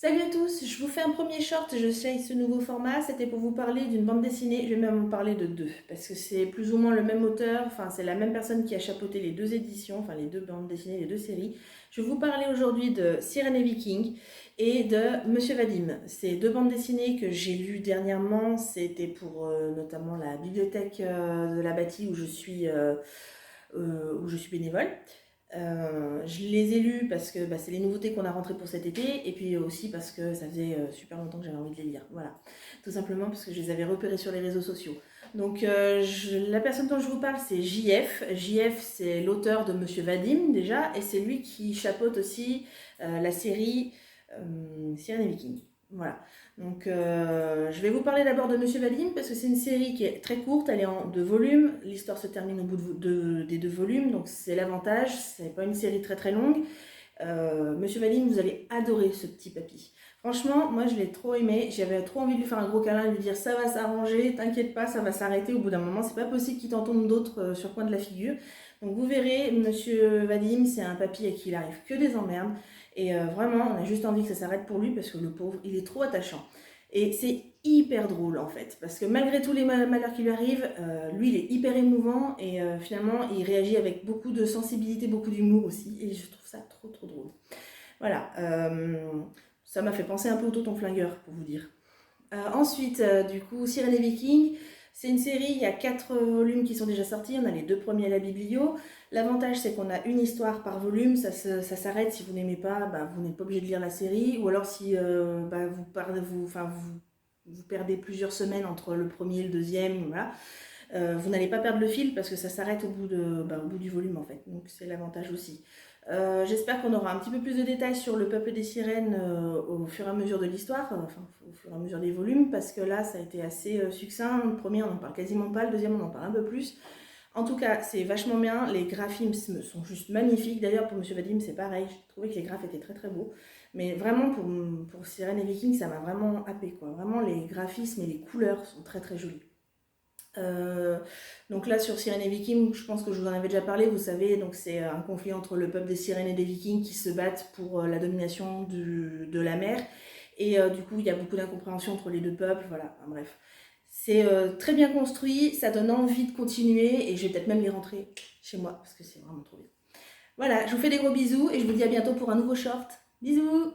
Salut à tous, je vous fais un premier short, j'essaye ce nouveau format, c'était pour vous parler d'une bande dessinée, je vais même en parler de deux, parce que c'est plus ou moins le même auteur, enfin c'est la même personne qui a chapeauté les deux éditions, enfin les deux bandes dessinées, les deux séries. Je vais vous parler aujourd'hui de Sirène et Viking et de Monsieur Vadim. C'est deux bandes dessinées que j'ai lues dernièrement, c'était pour notamment la bibliothèque de la Bâtie où je suis bénévole. Je les ai lus parce que c'est les nouveautés qu'on a rentrées pour cet été, et puis aussi parce que ça faisait super longtemps que j'avais envie de les lire. Voilà, tout simplement parce que je les avais repérés sur les réseaux sociaux. Donc la personne dont je vous parle, c'est JF. JF, c'est l'auteur de Monsieur Vadim déjà, et c'est lui qui chapeaute aussi la série Sirène et Viking. Voilà. Donc je vais vous parler d'abord de Monsieur Vadim parce que c'est une série qui est très courte, elle est en deux volumes, l'histoire se termine au bout des deux volumes, donc c'est l'avantage, c'est pas une série très très longue. Monsieur Vadim, vous allez adorer ce petit papy. Franchement, moi je l'ai trop aimé, j'avais trop envie de lui faire un gros câlin et lui dire ça va s'arranger, t'inquiète pas, ça va s'arrêter au bout d'un moment, c'est pas possible qu'il t'en tombe d'autres sur le coin de la figure. Donc vous verrez, Monsieur Vadim, c'est un papy à qui il arrive que des emmerdes. Et vraiment, on a juste envie que ça s'arrête pour lui parce que le pauvre, il est trop attachant. Et c'est hyper drôle en fait, parce que malgré tous les malheurs qui lui arrivent, lui il est hyper émouvant et finalement il réagit avec beaucoup de sensibilité, beaucoup d'humour aussi, et je trouve ça trop trop drôle. Voilà, ça m'a fait penser un peu au Tonton Flingueur pour vous dire. Ensuite, du coup, Sirène et Viking, c'est une série, il y a 4 volumes qui sont déjà sortis, on a les deux premiers à la biblio. L'avantage, c'est qu'on a une histoire par volume, ça s'arrête. Si vous n'aimez pas, vous n'êtes pas obligé de lire la série, ou alors si vous perdez plusieurs semaines entre le premier et le deuxième, voilà. Vous n'allez pas perdre le fil parce que ça s'arrête au bout du volume en fait, donc c'est l'avantage aussi. J'espère qu'on aura un petit peu plus de détails sur le peuple des sirènes au fur et à mesure de l'histoire, enfin au fur et à mesure des volumes, parce que là ça a été assez succinct. Le premier on en parle quasiment pas, le deuxième on en parle un peu plus. En tout cas c'est vachement bien, les graphismes sont juste magnifiques. D'ailleurs pour Monsieur Vadim c'est pareil, j'ai trouvé que les graphes étaient très très beaux. Mais vraiment pour Sirène et Viking ça m'a vraiment happé quoi. Vraiment les graphismes et les couleurs sont très très jolis. Euh, donc là sur Sirène et Vikings, je pense que je vous en avais déjà parlé, vous savez, donc c'est un conflit entre le peuple des Sirènes et des Vikings qui se battent pour la domination de la mer. Et du coup, il y a beaucoup d'incompréhension entre les deux peuples, voilà, enfin, bref. C'est très bien construit, ça donne envie de continuer, et je vais peut-être même les rentrer chez moi, parce que c'est vraiment trop bien. Voilà, je vous fais des gros bisous, et je vous dis à bientôt pour un nouveau short. Bisous!